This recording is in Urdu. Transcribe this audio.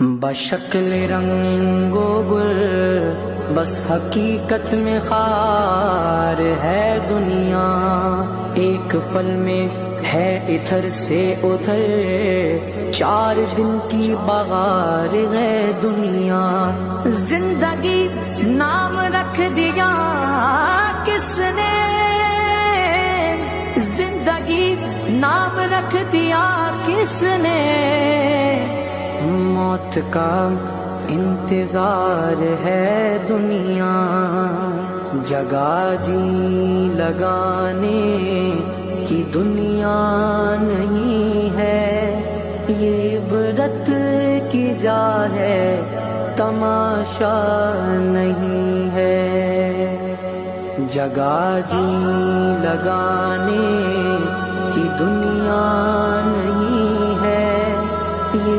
بشکل رنگ و گل بس حقیقت میں خار ہے دنیا، ایک پل میں ہے ادھر سے ادھر، 4 دن کی بغار ہے دنیا۔ زندگی نام رکھ دیا کس نے، زندگی نام رکھ دیا کس نے، موت کا انتظار ہے دنیا۔ جگہ جی لگانے کی دنیا نہیں ہے، یہ عبرت کی جا ہے تماشا نہیں ہے۔ جگہ جی لگانے کی دنیا نہیں